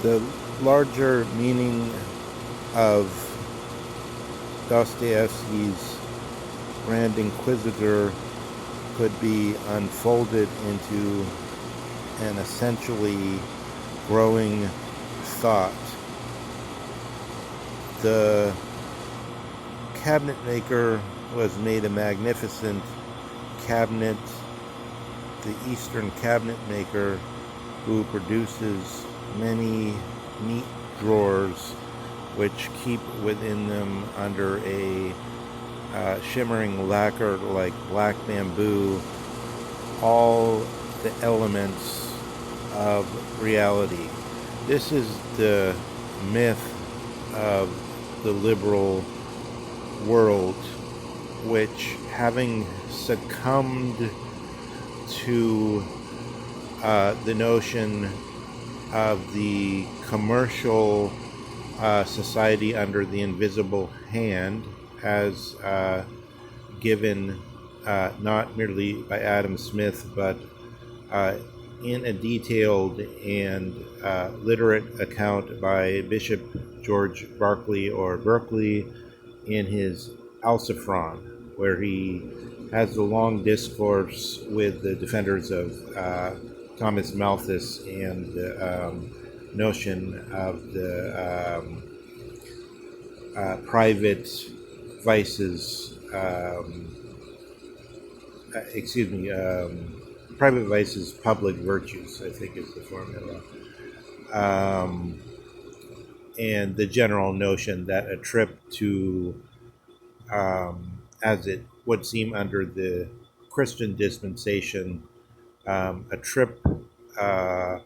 The larger meaning of Dostoevsky's Grand Inquisitor could be unfolded into an essentially growing thought. The cabinet maker was made a magnificent cabinet, the Eastern cabinet maker, who produces many neat drawers which keep within them under a shimmering lacquer like black bamboo all the elements of reality. This is the myth of the liberal world, which, having succumbed to the notion of the commercial society under the invisible hand, as given not merely by Adam Smith, but in a detailed and literate account by Bishop George Berkeley in his Alciphron, where he has a long discourse with the defenders of Thomas Malthus and the notion of the private vices, excuse me, private vices, public virtues, I think is the formula. Um, and the general notion that a trip to, as it would seem under the Christian dispensation, a trip to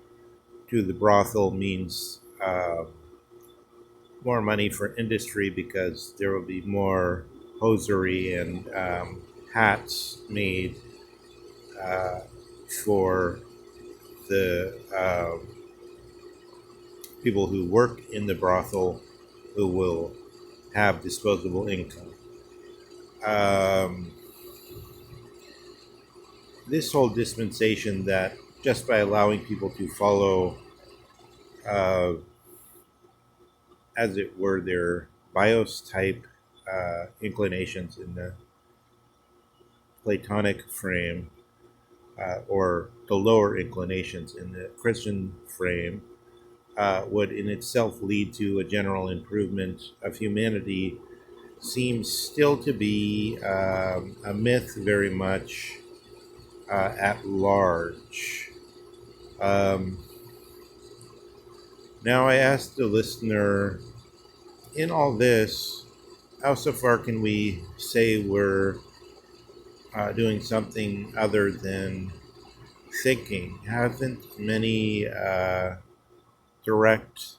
the brothel means more money for industry because there will be more hosiery and hats made for the people who work in the brothel, who will have disposable income. This whole dispensation that just by allowing people to follow, as it were, their bios type inclinations in the Platonic frame, or the lower inclinations in the Christian frame, would in itself lead to a general improvement of humanity, seems still to be a myth very much at large. Um, Now, I asked the listener, in all this, how so far can we say we're doing something other than thinking? Haven't many direct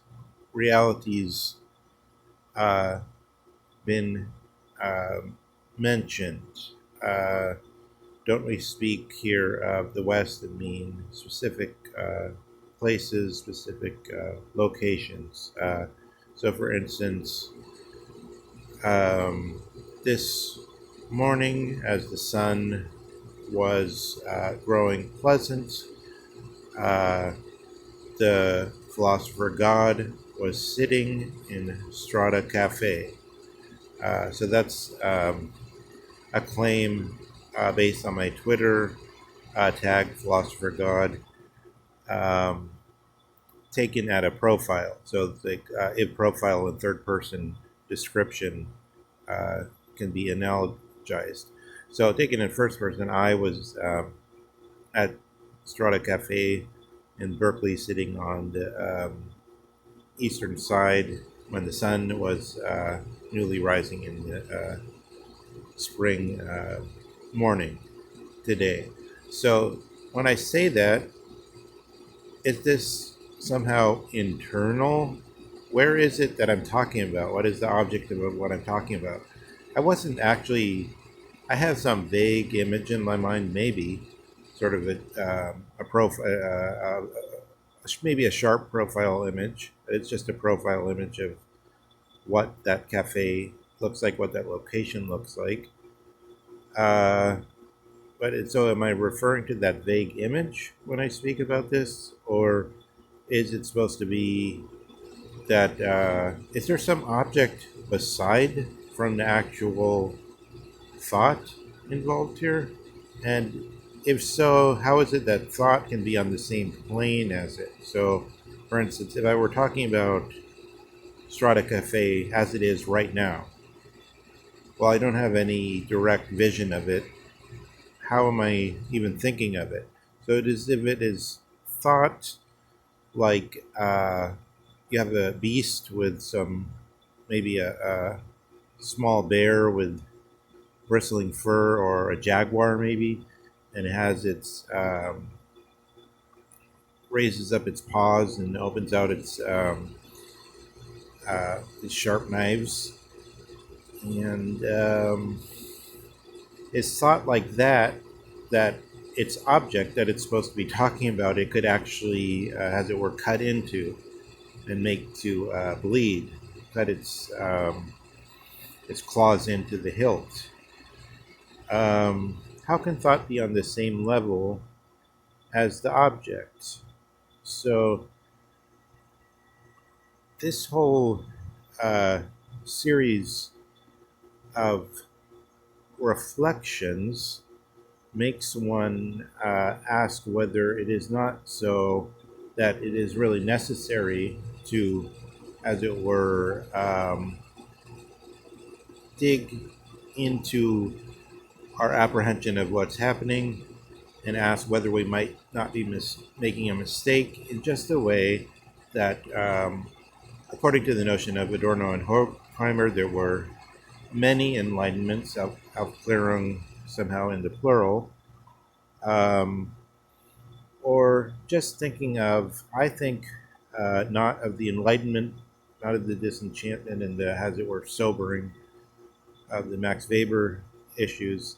realities uh, been uh, mentioned? Uh, don't we speak here of the West and mean specific places, specific locations? So, for instance, this morning, as the sun was growing pleasant, uh, the philosopher God was sitting in Strada Cafe. So that's a claim based on my Twitter tag, Philosopher God, um, taken at a profile. So the if profile and third person description uh, can be analogized. So taken in first person, I was at Strada Cafe in Berkeley, sitting on the eastern side when the sun was newly rising in the spring morning today. So when I say that, is this somehow internal? Where is it that I'm talking about? What is the object of what I'm talking about? I wasn't actually. I have some vague image in my mind, maybe sort of a profile, maybe a sharp profile image. It's just a profile image of what that cafe looks like, what that location looks like. Uh, so am I referring to that vague image when I speak about this, or Is it supposed to be that, is there some object aside from the actual thought involved here? And if so, how is it that thought can be on the same plane as it? So, for instance, if I were talking about Strata Cafe as it is right now, well, I don't have any direct vision of it. How am I even thinking of it? So it is if it is thought like you have a beast with some, maybe a small bear with bristling fur, or a jaguar maybe, and it has its raises up its paws and opens out its sharp knives, and it's thought like that, that its object that it's supposed to be talking about, it could actually, as it were, cut into and make to bleed, cut its claws into the hilt. How can thought be on the same level as the object? So this whole uh, series of reflections makes one ask whether it is not so that it is really necessary to, as it were, dig into our apprehension of what's happening, and ask whether we might not be making a mistake in just a way that, according to the notion of Adorno and Horkheimer, there were many enlightenments, Aufklärung somehow in the plural, um, or just thinking of, I think, not of the enlightenment, not of the disenchantment and the, as it were, sobering of the Max Weber issues,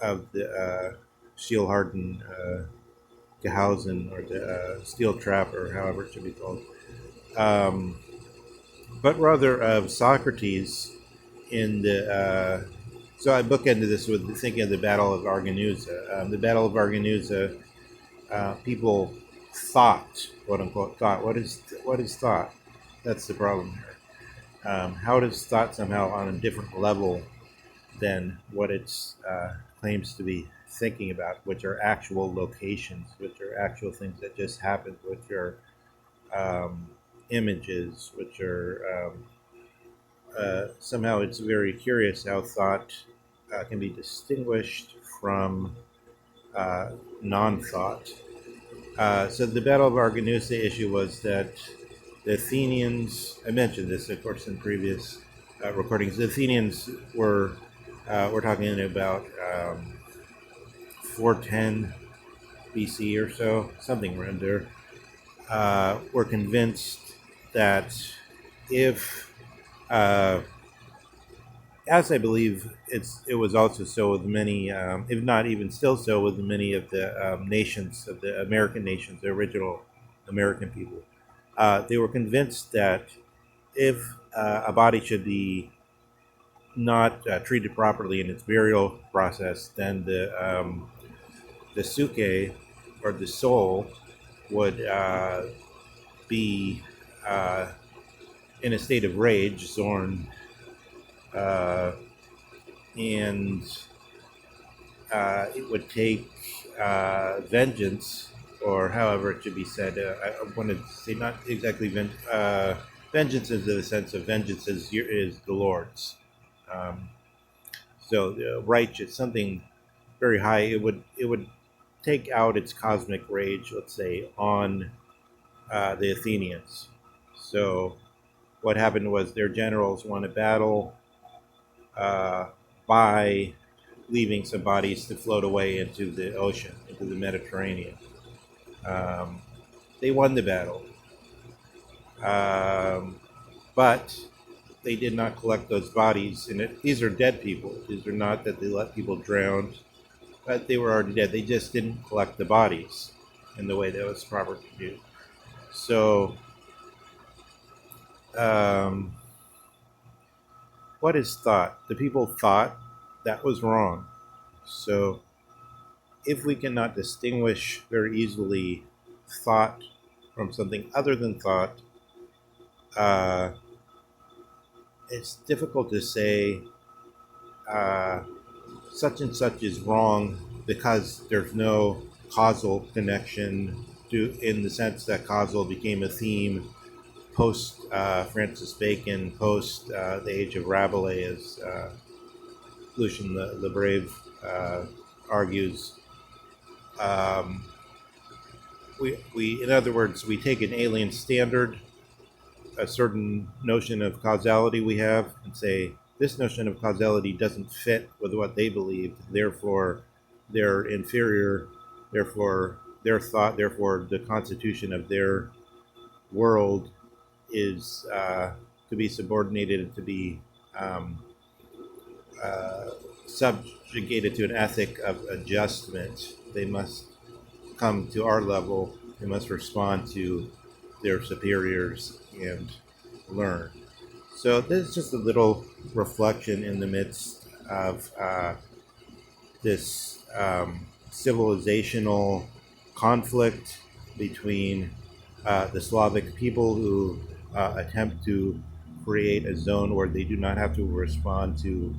of the steel-hardened Gehausen, or the steel trap, or however it should be called, um, but rather of Socrates in the. So I bookended this with thinking of the Battle of Arginusa. The Battle of Arginusa, people thought, quote unquote, thought. What is thought? That's the problem here. How does thought somehow on a different level than what it claims to be thinking about, which are actual locations, which are actual things that just happened, which are images, which are somehow, it's very curious how thought can be distinguished from uh, non-thought. So the Battle of Arginusa issue was that the Athenians, I mentioned this, of course, in previous recordings, the Athenians we're talking about 410 BC or so, something around there, were convinced that if, uh, as I believe it was also so with many, if not even still so with many of the nations, of the American nations, the original American people, they were convinced that if a body should be not treated properly in its burial process, then the suke, or the soul, would be uh, in a state of rage, Zorn, uh, and it would take vengeance, or however it should be said. I wanted to say not exactly vengeance is in the sense of vengeance is the Lord's. Um, so righteous, something very high. It would take out its cosmic rage, let's say, on the Athenians. So what happened was their generals won a battle uh, by leaving some bodies to float away into the ocean, into the Mediterranean. Um, they won the battle, um, but they did not collect those bodies. And these are dead people. These are not that they let people drown, but they were already dead. They just didn't collect the bodies in the way that was proper to do. So, um, what is thought? The people thought that was wrong. So if we cannot distinguish very easily thought from something other than thought, uh, it's difficult to say uh, such and such is wrong because there's no causal connection to, in the sense that causal became a theme post Francis Bacon, post the age of Rabelais, as Lucian the Brave argues. Um, in other words, we take an alien standard, a certain notion of causality we have, and say this notion of causality doesn't fit with what they believed, therefore they're inferior, therefore their thought, therefore the constitution of their world is to be subordinated, to be um, uh, subjugated to an ethic of adjustment. They must come to our level. They must respond to their superiors and learn. So this is just a little reflection in the midst of this civilizational conflict between the Slavic people who attempt to create a zone where they do not have to respond to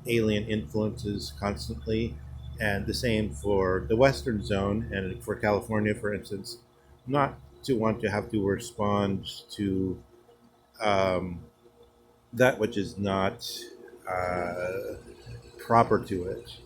alien influences constantly, and the same for the Western zone and for California, for instance, not to want to have to respond to um, that which is not uh, proper to it.